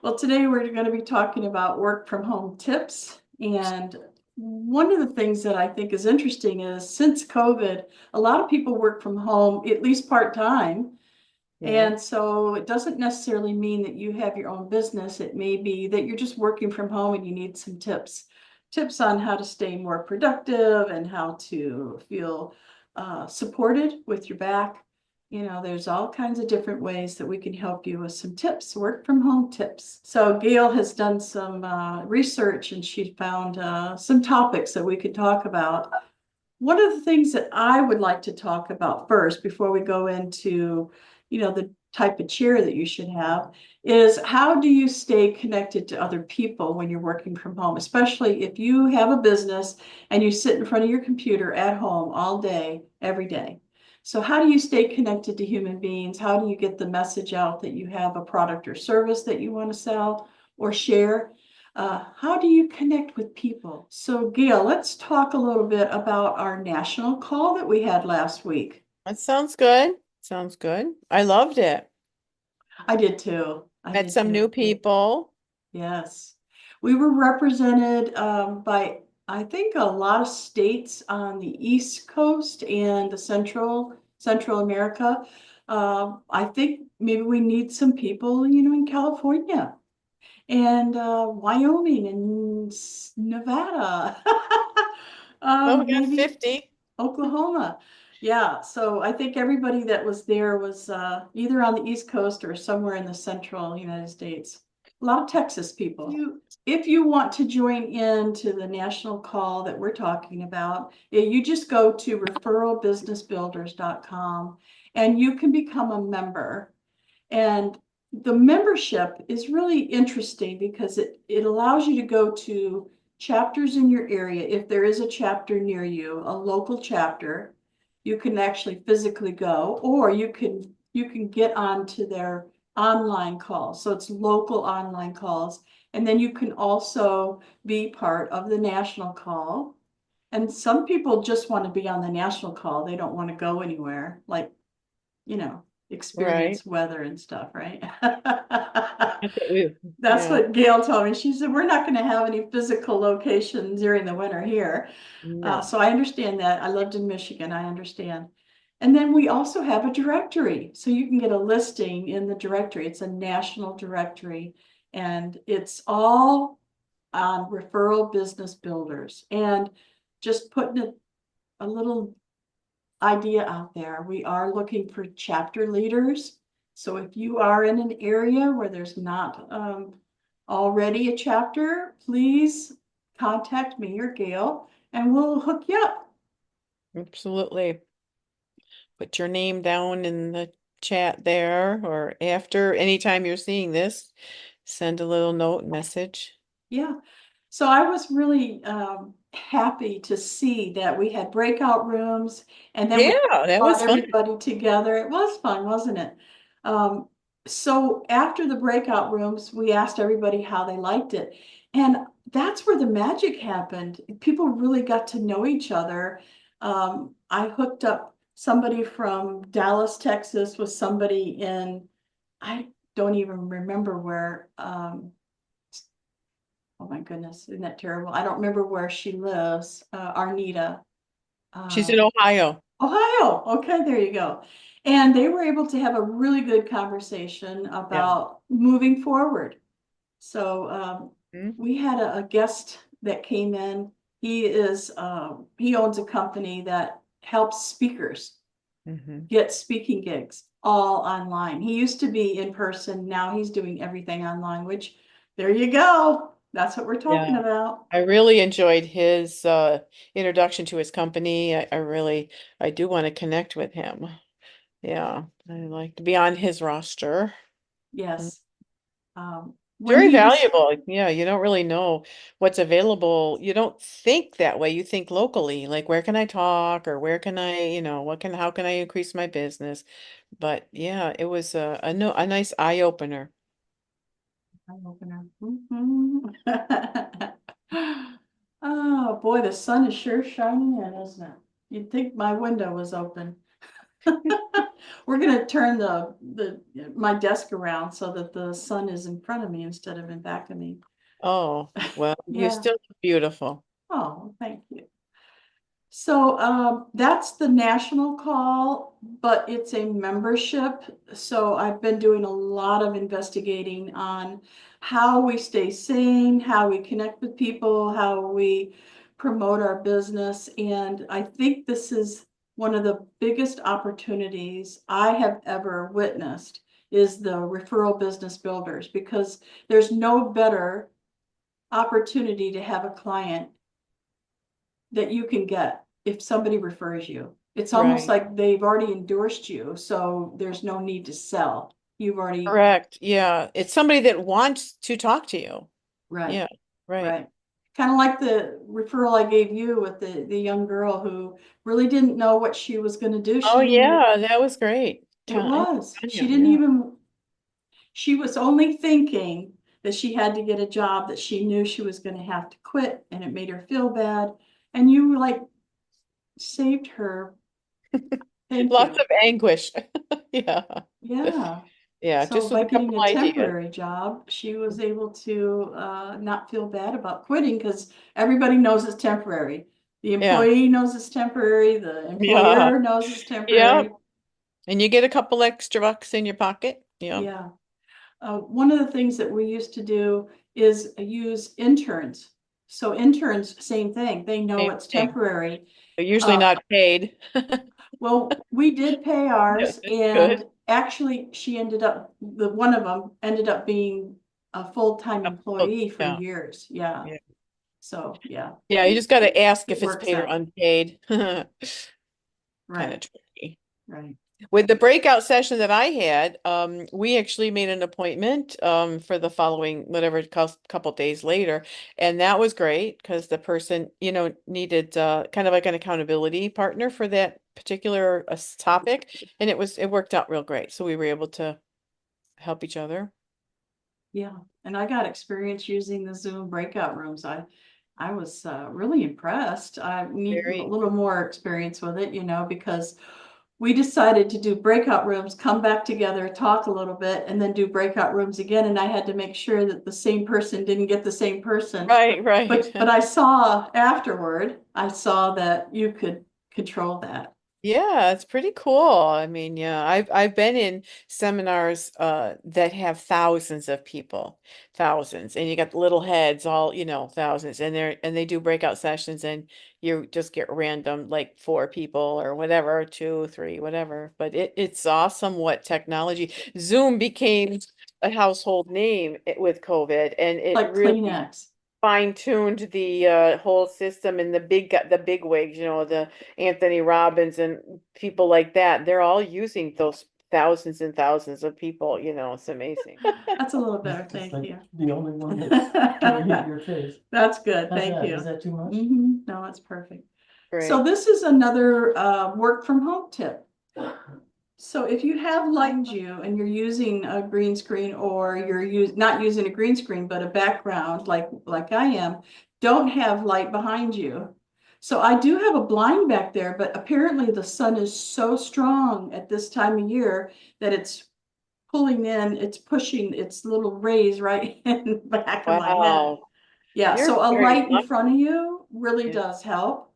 Well, today we're going to be talking about work from home tips. And one of the things that I think is interesting is since COVID, a lot of people work from home, at least part-time. Yeah. And so it doesn't necessarily mean that you have your own business. It may be that you're just working from home and you need some tips on how to stay more productive and how to feel supported with your back. There's all kinds of different ways that we can help you with some tips, work from home tips. So Gail has done some research and she found some topics that we could talk about. One of the things that I would like to talk about first before we go into, the type of chair that you should have is how do you stay connected to other people when you're working from home, especially if you have a business and you sit in front of your computer at home all day, every day. So how do you stay connected to human beings? How do you get the message out that you have a product or service that you want to sell or share? How do you connect with people? So, Gail, let's talk a little bit about our national call that we had last week. That sounds good. Sounds good. I loved it. I did too. I Met did some new too. people. Yes. We were represented by, I think, a lot of states on the East Coast and the Central America. I think maybe we need some people, in California and Wyoming and Nevada. Oh, we got Maybe 50. Oklahoma. Yeah, so I think everybody that was there was either on the East Coast or somewhere in the central United States. A lot of Texas people. If you want to join in to the national call that we're talking about, you just go to referralbusinessbuilders.com and you can become a member. And the membership is really interesting because it allows you to go to chapters in your area. If there is a chapter near you, a local chapter, you can actually physically go, or you can get onto their online calls. So it's local online calls. And then you can also be part of the national call. And some people just want to be on the national call. They don't want to go anywhere, like, you know, Right. experience weather and stuff, right? That's Yeah. what Gail told me. She said, we're not going to have any physical location during the winter here. No. So I understand that. I lived in Michigan. I understand. And then we also have a directory. So you can get a listing in the directory. It's a national directory and it's all on referral business builders. And just putting a little idea out there. We are looking for chapter leaders. So if you are in an area where there's not already a chapter, please contact me or Gail and we'll hook you up. Absolutely. Put your name down in the chat there or after, anytime you're seeing this, send a little note message. Yeah. So I was really happy to see that we had breakout rooms and then we Yeah, that brought was fun. everybody together. It was fun, wasn't it? Um, so after the breakout rooms, we asked everybody how they liked it. And that's where the magic happened. People really got to know each other. I hooked up somebody from Dallas, Texas with somebody in, I don't even remember where. Oh my goodness, isn't that terrible? I don't remember where she lives, Arnita. She's Uh, in Ohio. Ohio. Okay, there you go. And they were able to have a really good conversation Yeah. about moving forward. So Mhm. we had a guest that came in. He owns a company that helps speakers Mhm. get speaking gigs all online. He used to be in person. Now he's doing everything online, which there you go. That's what we're talking Yeah. about. I really enjoyed his introduction to his company. I do want to connect with him. Yeah, I like to be on his roster. Mm. Yes. When Very he was, valuable. Yeah, you don't really know what's available. You don't think that way. You think locally, like where can I talk or where can I, how can I increase my business? But yeah, it was a nice eye opener. eye opener. Mhm. Oh boy, the sun is sure shining in, isn't it? You'd think my window was open. We're gonna turn my desk around so that the sun is in front of me instead of in back of me. Oh, well, you Yeah. still look beautiful. Oh, thank you. So that's the national call, but it's a membership. So I've been doing a lot of investigating on how we stay sane, how we connect with people, how we promote our business. And I think this is one of the biggest opportunities I have ever witnessed is the referral business builders, because there's no better opportunity to have a client that you can get if somebody refers you. It's almost Right. like they've already endorsed you, so there's no need to sell. You've already, Correct. Yeah. It's somebody that wants to talk to you. right, Yeah. Right. right. Kind of like the referral I gave you with the young girl who really didn't know what she was going to do. Oh She didn't even, yeah, that was great. it was, she Tanya, didn't yeah. even, she was only thinking that she had to get a job that she knew she was going to have to quit, and it made her feel bad. And you like saved her. Thank Lots you. of anguish. Yeah. Yeah. Yeah, So just with by a couple getting a ideas. temporary job, she was able to not feel bad about quitting because everybody knows it's temporary. The Yeah. employee knows it's temporary, the Yeah. employer knows it's Yeah. temporary. And you get a couple extra bucks in your pocket. Yeah. Yeah. One of the things that we used to do is use interns. So interns, same thing. They know Same it's thing. temporary. They're usually Uh, not paid. Well, we did pay Yeah, ours, that's good. and actually, the one of them ended up being a full-time Oh, employee for yeah. years. Yeah. Yeah. So, yeah, Yeah, you just got to ask it if it's works paid or out. unpaid. Kind of Right, tricky. right. With the breakout session that I had, we actually made an appointment for the following whatever couple days later, and that was great because the person, needed kind of like an accountability partner for that particular topic, and it worked out real great. So we were able to help each other. Yeah. And I got experience using the Zoom breakout rooms. I was really impressed. I need a Very little more experience with it, because we decided to do breakout rooms, come back together, talk a little bit, and then do breakout rooms again. And I had to make sure that the same person didn't get the same person. right, right. But I saw afterward, I saw that you could control that. Yeah, it's pretty cool. I mean, yeah, I've been in seminars that have thousands of people, thousands, and you got little heads, all, thousands, and they do breakout sessions and you just get random like four people or whatever, two, three, whatever. But it's awesome what technology. Zoom became a household name with COVID, and it Like really Kleenex. fine-tuned the whole system, and the big wigs, the Anthony Robbins and people like that. They're all using those thousands and thousands of people, it's amazing. That's a little better, It's thank like you. the only one that's gonna hit your face. That's good, How's thank that? you. Is that too much? No, it's perfect. So Great. this is another work from home tip. So if you have light you and you're using a green screen, or not using a green screen, but a background like I am, don't have light behind you. So I do have a blind back there, but apparently the sun is so strong at this time of year that it's pushing its little rays right in the back of my head. Wow. Yeah, You're so a very light in front lucky. of you really Yeah. does help.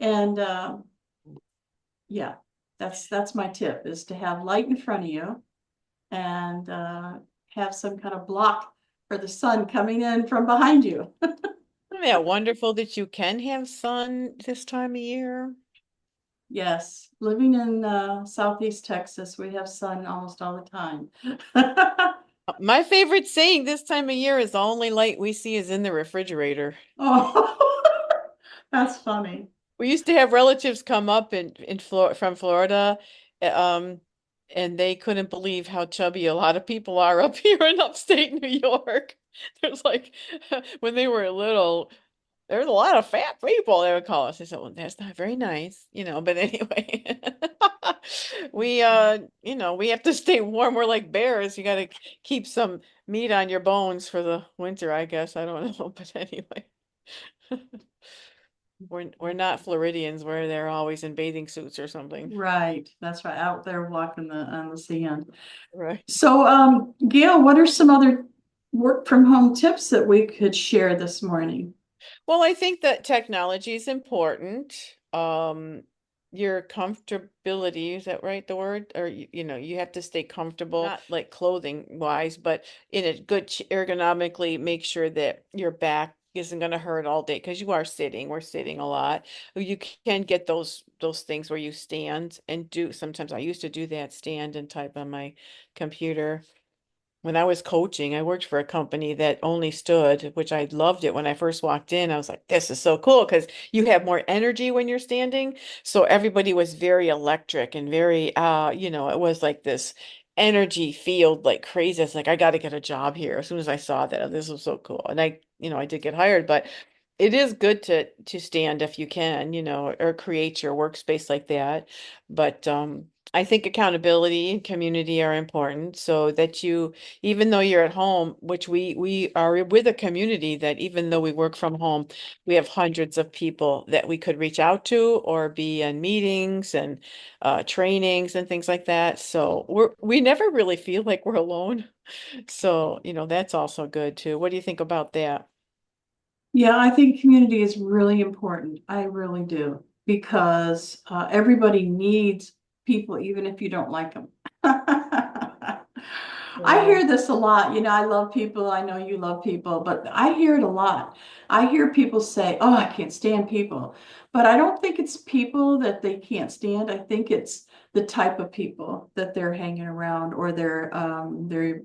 And yeah, that's my tip, is to have light in front of you, and have some kind of block for the sun coming in from behind you. Isn't that wonderful that you can have sun this time of year? Yes, living in Southeast Texas, we have sun almost all the time. My favorite saying this time of year is the only light we see is in the refrigerator. Oh, that's funny. We used to have relatives come up from Florida, uh, um, and they couldn't believe how chubby a lot of people are up here in upstate New York. There's like when they were little, there's a lot of fat people, they would call us. I said, well, that's not very nice, but anyway. We have to stay warm. We're like bears. You gotta keep some meat on your bones for the winter, I guess. I don't know, but anyway. We're not Floridians where they're always in bathing suits or something. Right, that's right, out there walking on the sand. Right. So, Gail, what are some other work from home tips that we could share this morning? Well, I think that technology is important. Your comfortability, is that right, the word? Or you have to stay comfortable, not like clothing wise, but in a good ergonomically make sure that your back isn't going to hurt all day because you are sitting. We're sitting a lot. You can get those things where you stand and do. Sometimes I used to do that, stand and type on my computer. When I was coaching, I worked for a company that only stood, which I loved it when I first walked in. I was like, this is so cool because you have more energy when you're standing. So everybody was very electric and very, it was like this energy field like crazy. It's like, I got to get a job here. As soon as I saw that, this was so cool. And I did get hired, but it is good to stand if you can, or create your workspace like that. But I think accountability and community are important so that you, even though you're at home, which we are with a community that even though we work from home, we have hundreds of people that we could reach out to or be in meetings and trainings and things like that. So we never really feel like we're alone. So, that's also good too. What do you think about that? Yeah, I think community is really important. I really do, because everybody needs people, even if you don't like them. I Yeah. hear this a lot. I love people. I know you love people, but I hear it a lot. I hear people say, "Oh, I can't stand people." But I don't think it's people that they can't stand. I think it's the type of people that they're hanging around, or they're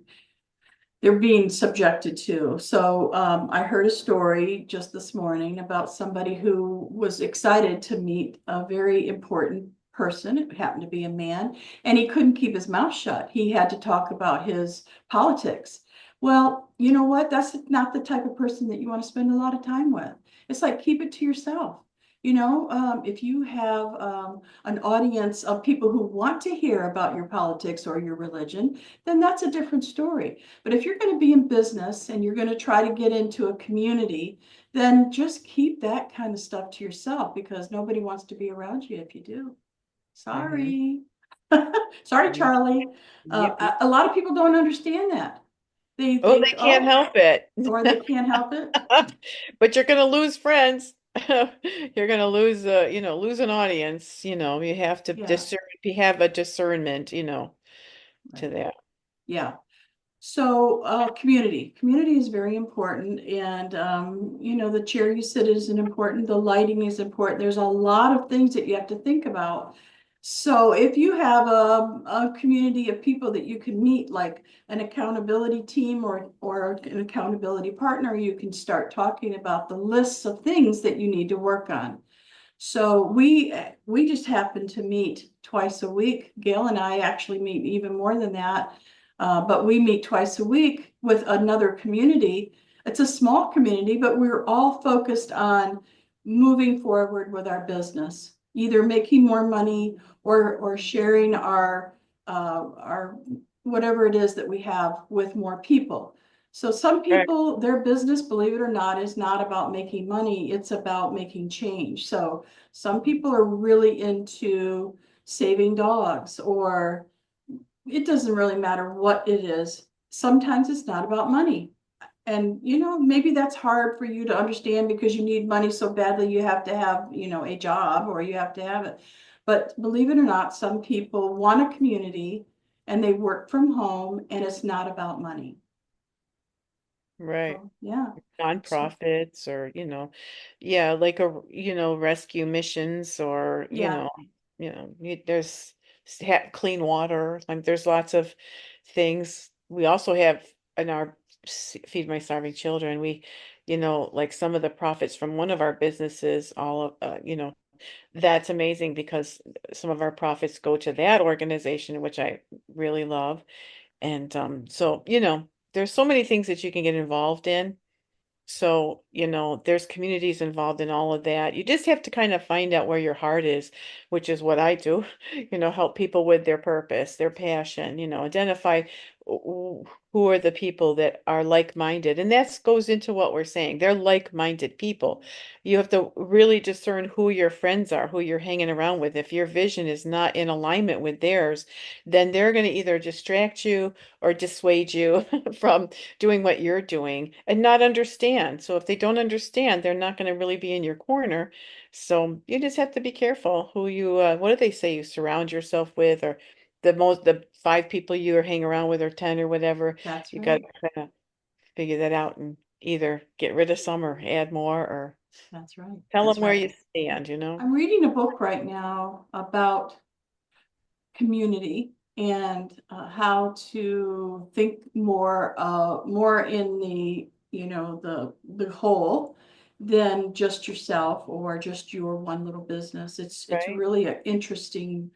being subjected to. So I heard a story just this morning about somebody who was excited to meet a very important person. It happened to be a man, and he couldn't keep his mouth shut. He had to talk about his politics. Well, you know what? That's not the type of person that you want to spend a lot of time with. It's like, keep it to yourself. If you have an audience of people who want to hear about your politics or your religion, then that's a different story. But if you're going to be in business and you're going to try to get into a community, then just keep that kind of stuff to yourself, because nobody wants to be around you if you do. Hmm. Sorry. Sorry, Yep. Charlie. Yep. Yep. A lot of people don't understand that. They Oh, think, they can't oh, help it. or they can't help it. But you're gonna lose friends. You're gonna lose lose an audience, you have to Yeah, discern, you have a discernment, to right. that. Yeah. So, community is very important, and the chair you sit is an important. The lighting is important. There's a lot of things that you have to think about. So, if you have a community of people that you can meet, like an accountability team or an accountability partner, you can start talking about the lists of things that you need to work on. So we just happen to meet twice a week. Gail and I actually meet even more than that. But we meet twice a week with another community. It's a small community, but we're all focused on moving forward with our business, either making more money or sharing our whatever it is that we have with more people. So some Right. people, their business, believe it or not, is not about making money. It's about making change. So some people are really into saving dogs, or it doesn't really matter what it is. Sometimes it's not about money. And maybe that's hard for you to understand because you need money so badly you have to have, a job, or you have to have it. But believe it or not, some people want a community and they work from home, and it's not about money. Right. So, yeah. So, Nonprofits or, yeah, like rescue missions or, yeah. there's clean water. Like there's lots of things. We also have in our Feed My Starving Children, like some of the profits from one of our businesses, all of, that's amazing because some of our profits go to that organization, which I really love. And so, there's so many things that you can get involved in. So, there's communities involved in all of that. You just have to kind of find out where your heart is, which is what I do, help people with their purpose, their passion, identify who are the people that are like-minded. And that goes into what we're saying. They're like-minded people. You have to really discern who your friends are, who you're hanging around with. If your vision is not in alignment with theirs, then they're going to either distract you or dissuade you from doing what you're doing and not understand. So if they don't understand, they're not going to really be in your corner. So you just have to be careful who you, what do they say, you surround yourself with, or the 5 people you hang around with, or 10 or whatever. That's You got right. to kind of figure that out and either get rid of some or add more, or That's right. tell That's them where you right. stand, you know? I'm reading a book right now about community and how to think more in the, the whole than just yourself or just your one little business. It's Right? really an interesting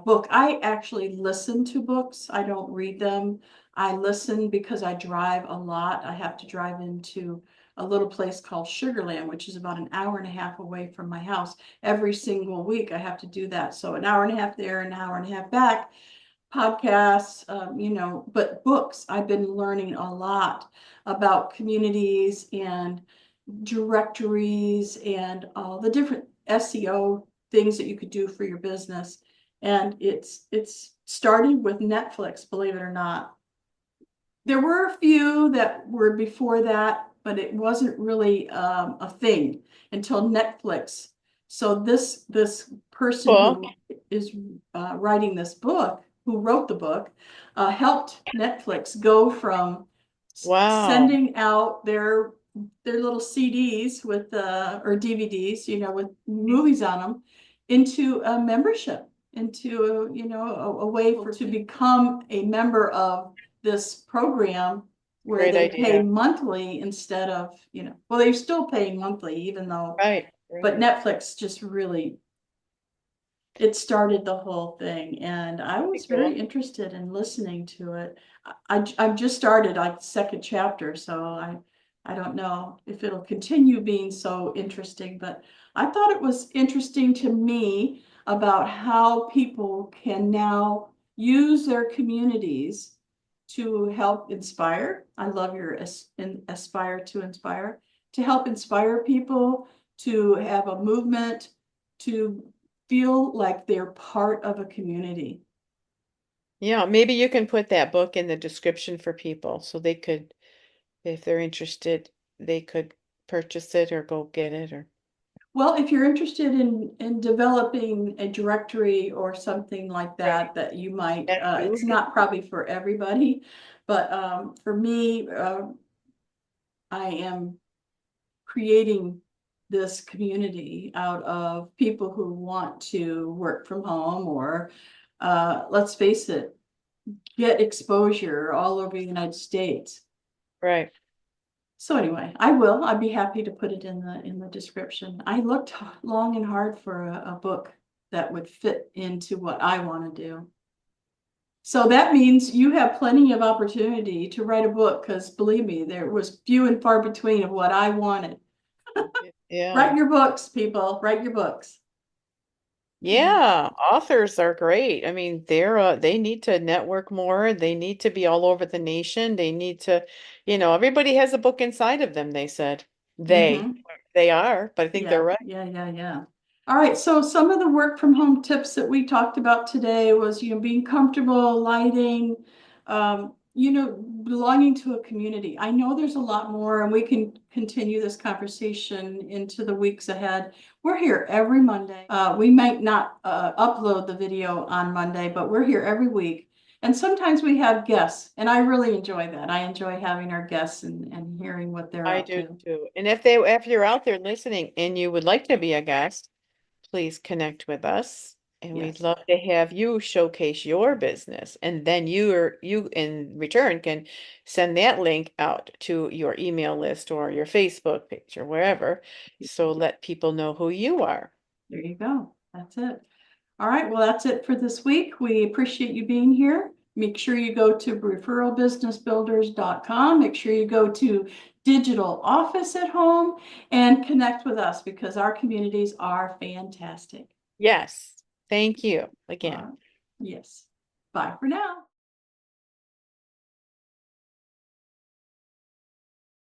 book. I actually listen to books. I don't read them. I listen because I drive a lot. I have to drive into a little place called Sugarland, which is about an hour and a half away from my house. Every single week I have to do that. So an hour and a half there, an hour and a half back. Podcasts, but books. I've been learning a lot about communities and directories and all the different SEO things that you could do for your business. And it's started with Netflix, believe it or not. There were a few that were before that, but it wasn't really a thing until Netflix. So this person Book. who is writing this book, who wrote the book, helped Netflix go from Wow. sending out their little CDs with or DVDs, with movies on them, into a membership, into a way to become a member of this program where Great they pay idea. monthly instead of, well, they're still paying monthly, even though, Right. but Right. Netflix just really, it started the whole thing. And I was Pretty cool. very interested in listening to it. I've just started like the second chapter, so I don't know if it'll continue being so interesting, but I thought it was interesting to me about how people can now use their communities to help inspire. I love your aspire to inspire, to help inspire people, to have a movement, to feel like they're part of a community. Yeah, maybe you can put that book in the description for people so they could, if they're interested, they could purchase it or go get it, or Well, if you're interested in developing a directory or something like right. that you might, That too. it's not probably for everybody, but for me, I am creating this community out of people who want to work from home or, let's face it, get exposure all over the United States. Right. So anyway, I'd be happy to put it in the description. I looked long and hard for a book that would fit into what I want to do. So that means you have plenty of opportunity to write a book, because believe me, there was few and far between of what I wanted. Yeah. Write your books, people, write your books. Yeah, authors are great. I mean, they need to network more. They need to be all over the nation. They need to, everybody has a book inside of them, they said. Mm-hmm. They are, but I think they're Yeah, right. yeah. All right, so some of the work from home tips that we talked about today was, being comfortable, lighting, belonging to a community. I know there's a lot more, and we can continue this conversation into the weeks ahead. We're here every Monday. We might not upload the video on Monday, but we're here every week. And sometimes we have guests, and I really enjoy that. I enjoy having our guests and hearing what they're I up do to. too. And if you're out there listening and you would like to be a guest, please connect with us. And we'd Yes. love to have you showcase your business. And then you in return can send that link out to your email list or your Facebook page or wherever. So let people know who you are. There you go. That's it. All right. Well, that's it for this week. We appreciate you being here. Make sure you go to referralbusinessbuilders.com. Make sure you go to Digital Office at Home and connect with us, because our communities are fantastic. Yes. Thank you again. Yes. Bye for now.